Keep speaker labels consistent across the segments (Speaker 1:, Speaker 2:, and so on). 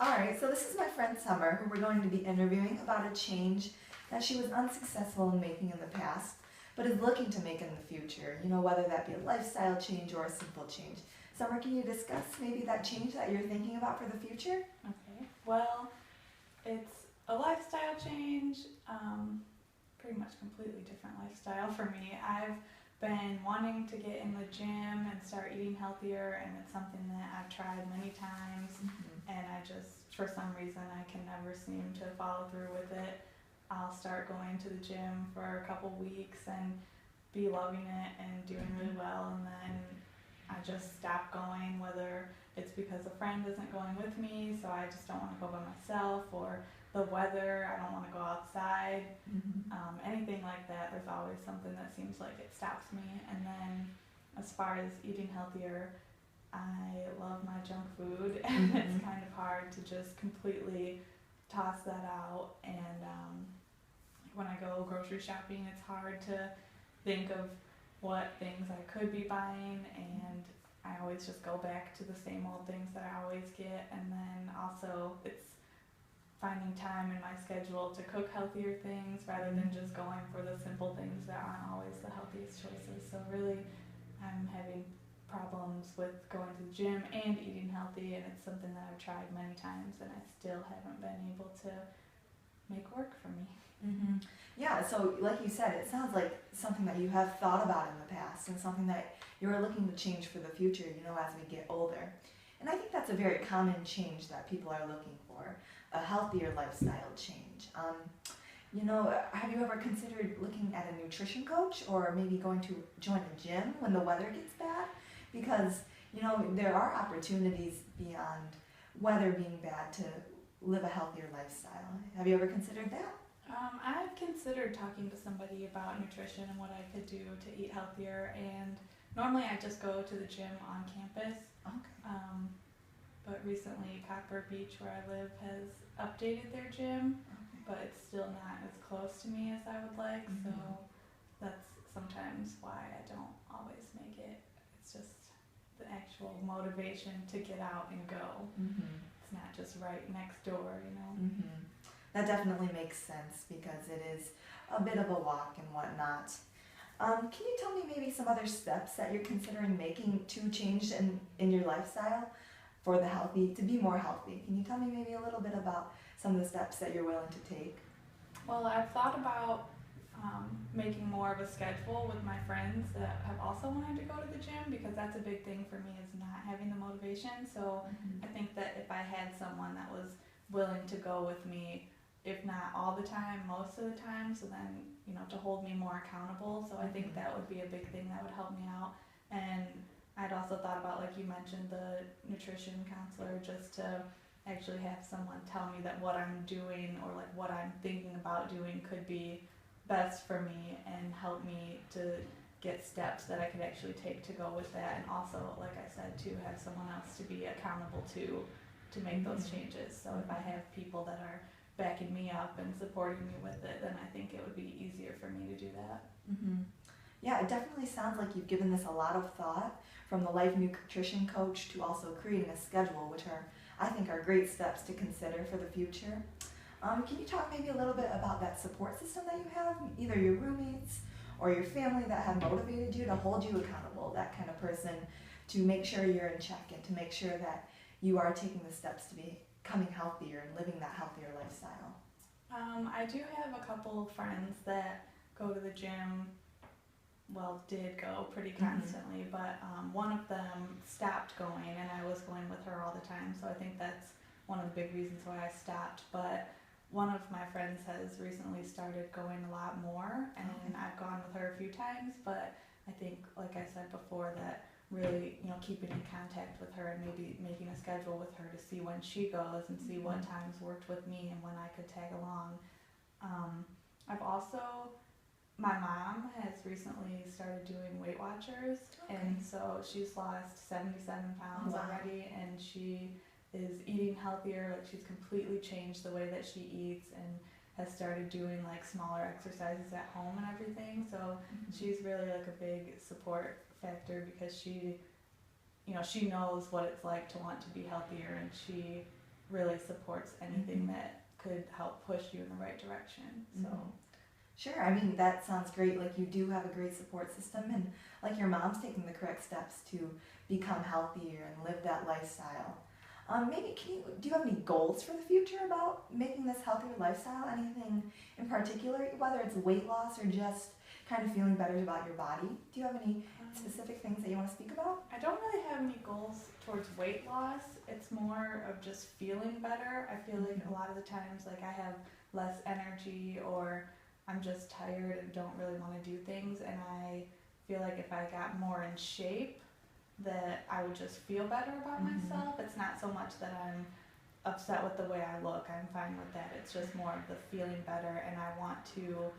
Speaker 1: Alright, so this is my friend Summer, who we're going to be interviewing about a change that she was unsuccessful in making in the past, but is looking to make in the future, whether that be a lifestyle change or a simple change. Summer, can you discuss maybe that change that you're thinking about for the future?
Speaker 2: Okay, well, it's a lifestyle change, pretty much completely different lifestyle for me. I've been wanting to get in the gym and start eating healthier, and it's something that I've tried many times, and I just, for some reason, I can never seem to follow through with it. I'll start going to the gym for a couple weeks and be loving it and doing really well, and then I just stop going, whether it's because a friend isn't going with me, so I just don't want to go by myself, or the weather, I don't want to go outside, anything like that. There's always something that seems like it stops me. And then as far as eating healthier, I love my junk food, and it's kind of hard to just completely toss that out. And when I go grocery shopping, it's hard to think of what things I could be buying, and I always just go back to the same old things that I always get. And then also it's finding time in my schedule to cook healthier things rather than just going for the simple things that aren't always the healthiest choices. So really, I'm having problems with going to the gym and eating healthy, and it's something that I've tried many times and I still haven't been able to make work for me.
Speaker 1: Yeah, so like you said, it sounds like something that you have thought about in the past and something that you're looking to change for the future, as we get older. And I think that's a very common change that people are looking for, a healthier lifestyle change. Have you ever considered looking at a nutrition coach, or maybe going to join a gym when the weather gets bad? Because, there are opportunities beyond weather being bad to live a healthier lifestyle. Have you ever considered that?
Speaker 2: I've considered talking to somebody about nutrition and what I could do to eat healthier, and normally I just go to the gym on campus.
Speaker 1: Okay.
Speaker 2: But recently Copper Beach, where I live, has updated their gym, but it's still not as close to me as I would like, so that's sometimes why I don't always make it. It's just the actual motivation to get out and go. It's not just right next door,
Speaker 1: That definitely makes sense, because it is a bit of a walk and whatnot. Can you tell me maybe some other steps that you're considering making to change in your lifestyle to be more healthy? Can you tell me maybe a little bit about some of the steps that you're willing to take?
Speaker 2: Well, I've thought about making more of a schedule with my friends that have also wanted to go to the gym, because that's a big thing for me, is not having the motivation. So I think that if I had someone that was willing to go with me, if not all the time, most of the time, so then, to hold me more accountable. So I think that would be a big thing that would help me out. And I'd also thought about, like you mentioned, the nutrition counselor, just to actually have someone tell me that what I'm doing, or like what I'm thinking about doing, could be best for me and help me to get steps that I could actually take to go with that. And also, like I said, to have someone else to be accountable to make those changes. So if I have people that are backing me up and supporting me with it, then I think it would be easier for me to do that.
Speaker 1: Yeah, it definitely sounds like you've given this a lot of thought, from the life nutrition coach to also creating a schedule, which I think are great steps to consider for the future. Can you talk maybe a little bit about that support system that you have, either your roommates or your family, that have motivated you to hold you accountable, that kind of person, to make sure you're in check and to make sure that you are taking the steps to becoming healthier and living that healthier lifestyle?
Speaker 2: I do have a couple of friends that go to the gym, did go pretty constantly, but one of them stopped going, and I was going with her all the time, so I think that's one of the big reasons why I stopped. But one of my friends has recently started going a lot more, and I've gone with her a few times, but I think, like I said before, that really, keeping in contact with her and maybe making a schedule with her to see when she goes and see what times worked with me and when I could tag along. My mom has recently started doing Weight Watchers, and so she's lost 77 pounds already, and she is eating healthier. Like, she's completely changed the way that she eats, and has started doing like smaller exercises at home and everything. So she's really like a big support factor because she knows what it's like to want to be healthier, and she really supports anything that could help push you in the right direction. So.
Speaker 1: Sure, I mean, that sounds great. Like, you do have a great support system, and like your mom's taking the correct steps to become healthier and live that lifestyle. Maybe do you have any goals for the future about making this healthier lifestyle? Anything in particular, whether it's weight loss or just kind of feeling better about your body? Do you have any specific things that you want to speak about?
Speaker 2: I don't really have any goals towards weight loss. It's more of just feeling better. I feel like a lot of the times, like, I have less energy, or I'm just tired and don't really want to do things, and I feel like if I got more in shape, that I would just feel better about myself. It's not so much that I'm upset with the way I look. I'm fine with that. It's just more of the feeling better, and I want to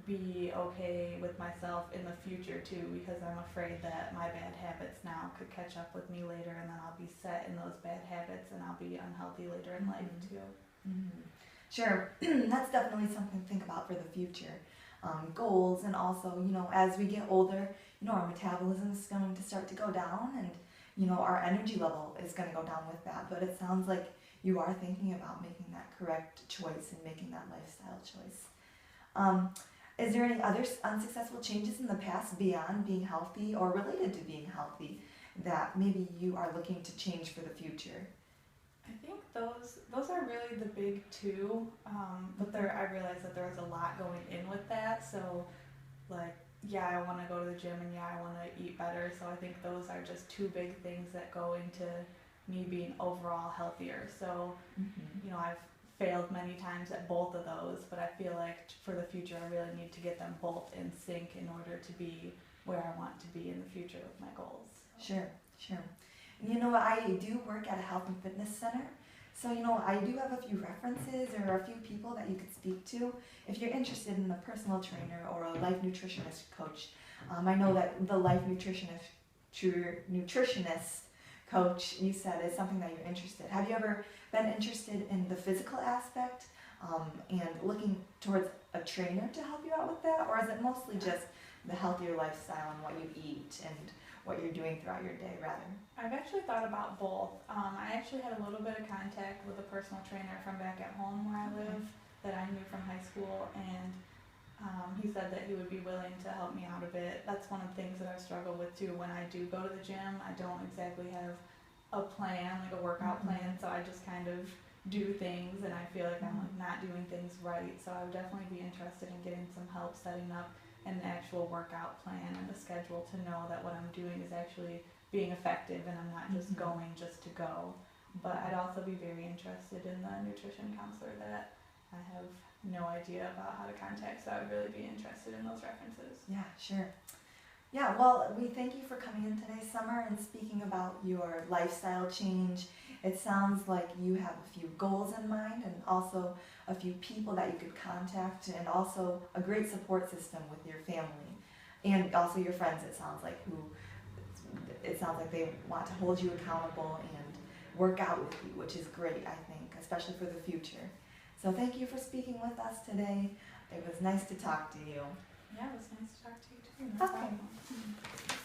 Speaker 2: be okay with myself in the future too, because I'm afraid that my bad habits now could catch up with me later, and then I'll be set in those bad habits and I'll be unhealthy later in life too.
Speaker 1: Sure, that's definitely something to think about for the future. Goals, and also, as we get older, our metabolism is going to start to go down, and our energy level is going to go down with that. But it sounds like you are thinking about making that correct choice and making that lifestyle choice. Is there any other unsuccessful changes in the past beyond being healthy or related to being healthy that maybe you are looking to change for the future?
Speaker 2: I think those are really the big two, but I realized that there was a lot going in with that. So, like, yeah, I want to go to the gym, and yeah, I want to eat better. So I think those are just two big things that go into me being overall healthier. So, I've failed many times at both of those, but I feel like for the future I really need to get them both in sync in order to be where I want to be in the future with my goals.
Speaker 1: Sure. I do work at a health and fitness center, so I do have a few references or a few people that you could speak to if you're interested in a personal trainer or a life nutritionist coach. I know that the life nutritionist coach, you said, is something that you're interested. Have you ever been interested in the physical aspect and looking towards a trainer to help you out with that, or is it mostly just the healthier lifestyle and what you eat and what you're doing throughout your day, rather?
Speaker 2: I've actually thought about both. I actually had a little bit of contact with a personal trainer from back at home where I live that I knew from high school, and he said that he would be willing to help me out a bit. That's one of the things that I struggle with too. When I do go to the gym, I don't exactly have a plan, like a workout plan, so I just kind of do things, and I feel like I'm like not doing things right. So I would definitely be interested in getting some help setting up an actual workout plan and a schedule to know that what I'm doing is actually being effective and I'm not just going just to go. But I'd also be very interested in the nutrition counselor that I have no idea about how to contact, so I would really be interested in those references.
Speaker 1: Yeah, sure. Yeah, well, we thank you for coming in today, Summer, and speaking about your lifestyle change. It sounds like you have a few goals in mind, and also a few people that you could contact, and also a great support system with your family, and also your friends, it sounds like they want to hold you accountable and work out with you, which is great, I think, especially for the future. So thank you for speaking with us today. It was nice to talk to you.
Speaker 2: Yeah, it was nice to talk to you too.
Speaker 1: Okay.